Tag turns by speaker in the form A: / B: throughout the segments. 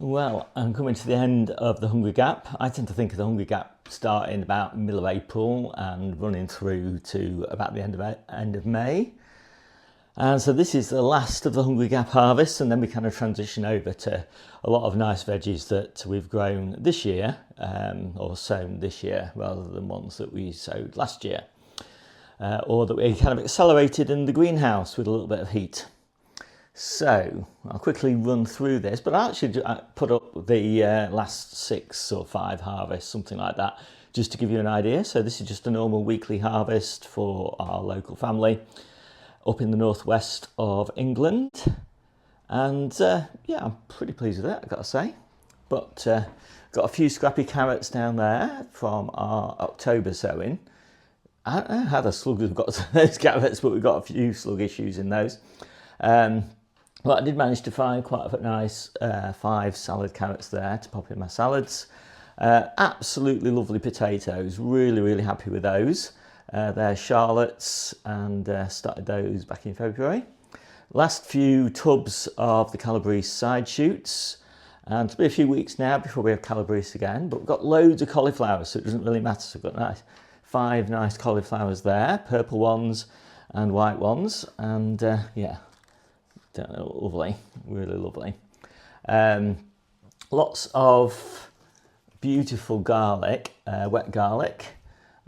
A: Well, I'm coming to the end of the Hungry Gap. I tend to think of the Hungry Gap starting about middle of April and running through to about the end of May. And so this is the last of the Hungry Gap harvest, and then we kind of transition over to a lot of nice veggies that we've grown this year, or sown this year, rather than ones that we sowed last year, or that we kind of accelerated in the greenhouse with a little bit of heat. So I'll quickly run through this, but I actually put up the last 6 or 5 harvests, something like that, just to give you an idea. So this is just a normal weekly harvest for our local family up in the northwest of England. And yeah, I'm pretty pleased with it, I've got to say. But got a few scrappy carrots down there from our October sowing. I don't know how the slugs have got those carrots, but we've got a few slug issues in those. But I did manage to find quite a nice 5 salad carrots there to pop in my salads. Absolutely lovely potatoes, really happy with those. They're Charlotte's, and started those back in February. Last few tubs of the Calabrese side shoots, and it'll be a few weeks now before we have Calabrese again, but we've got loads of cauliflowers, so it doesn't really matter. So we've got 5 nice cauliflowers there, purple ones and white ones, and yeah, lovely, really lovely. Lots of beautiful garlic, wet garlic,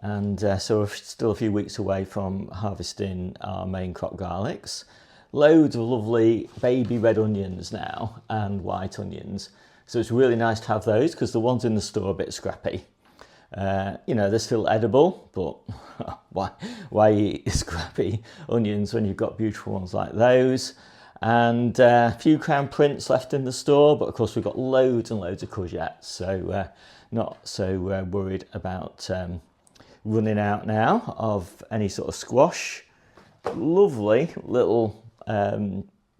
A: and so we're still a few weeks away from harvesting our main crop garlics. Loads of lovely baby red onions now and white onions, so it's really nice to have those because the ones in the store are a bit scrappy. You know, they're still edible, but why eat scrappy onions when you've got beautiful ones like those? And a few Crown Prince left in the store, but of course we've got loads and loads of courgettes, so not so worried about running out now of any sort of squash. Lovely little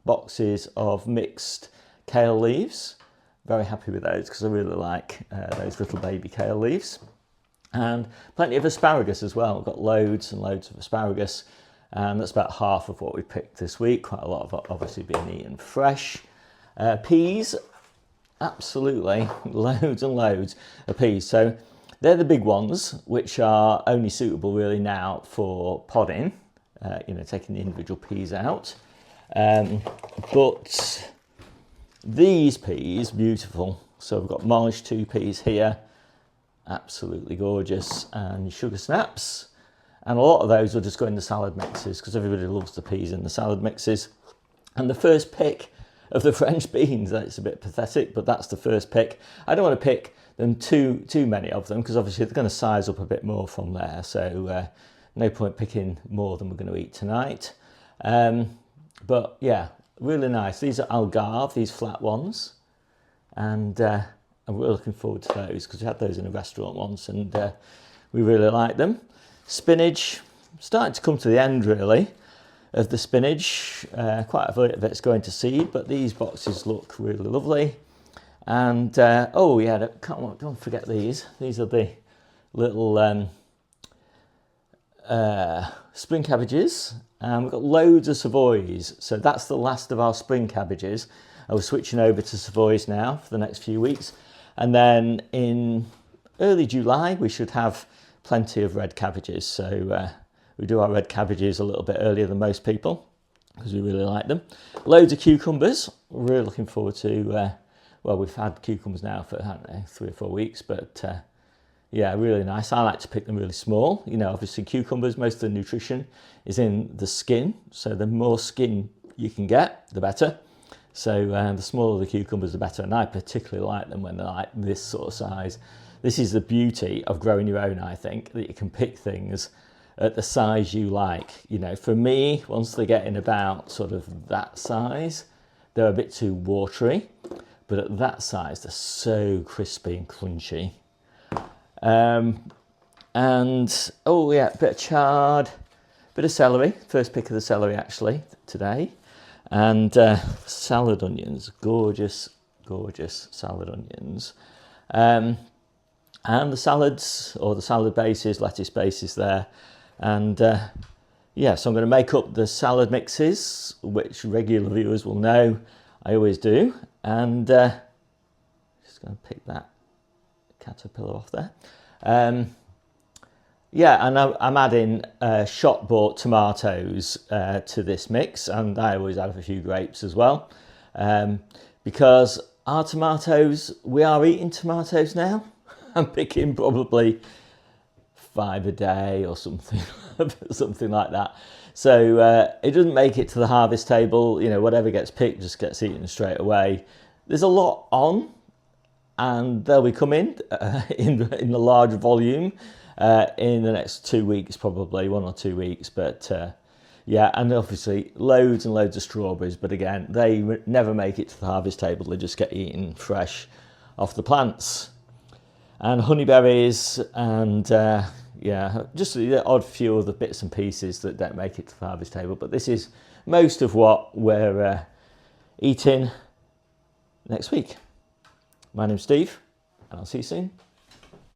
A: boxes of mixed kale leaves. Very happy with those because I really like those little baby kale leaves. And plenty of asparagus as well. I've got loads and loads of asparagus, and that's about half of what we picked this week. Quite a lot of it obviously being eaten fresh. Peas, absolutely loads and loads of peas. So they're the big ones, which are only suitable really now for podding, you know, taking the individual peas out. But these peas, beautiful. So we've got March 2 peas here, absolutely gorgeous, and sugar snaps. And a lot of those will just go in the salad mixes because everybody loves the peas in the salad mixes. And the first pick of the French beans, it's a bit pathetic, but that's the first pick. I don't want to pick them too many of them because obviously they're going to size up a bit more from there. So no point picking more than we're going to eat tonight. But yeah, really nice. These are Algarve, these flat ones. And I'm really looking forward to those because we had those in a restaurant once and we really like them. Spinach, starting to come to the end really of the spinach. Quite a bit of it's going to seed, but these boxes look really lovely. And oh yeah, don't forget these. These are the little spring cabbages, and we've got loads of Savoys. So that's the last of our spring cabbages. I was switching over to Savoys now for the next few weeks, and then in early July we should have plenty of red cabbages. So we do our red cabbages a little bit earlier than most people because we really like them. Loads of cucumbers. We're really looking forward to, well, we've had cucumbers now for, I don't know, 3 or 4 weeks, but yeah, really nice. I like to pick them really small. You know, obviously cucumbers, most of the nutrition is in the skin. So the more skin you can get, the better. So the smaller the cucumbers, the better. And I particularly like them when they're like this sort of size. This is the beauty of growing your own, I think, that you can pick things at the size you like. You know, for me, once they get in about sort of that size, they're a bit too watery. But at that size, they're so crispy and crunchy. And, oh yeah, a bit of chard, bit of celery. First pick of the celery, actually, today. And salad onions, gorgeous, gorgeous salad onions. And the salads, or the salad bases, lettuce bases there. And yeah, so I'm going to make up the salad mixes, which regular viewers will know I always do. And Just going to pick that caterpillar off there. Yeah, and I'm adding shop bought tomatoes to this mix, and I always add a few grapes as well, because our tomatoes, we are eating tomatoes now. I'm picking probably 5 a day or something, something like that. So it doesn't make it to the harvest table. You know, whatever gets picked just gets eaten straight away. There's a lot on, and they'll be coming in the large volume in the next 2 weeks, probably 1 or 2 weeks. But yeah, and obviously loads and loads of strawberries. But again, they never make it to the harvest table. They just get eaten fresh off the plants. And honeyberries and yeah, just the odd few of the bits and pieces that don't make it to the harvest table. But this is most of what we're eating next week. My name's Steve, and I'll see you soon.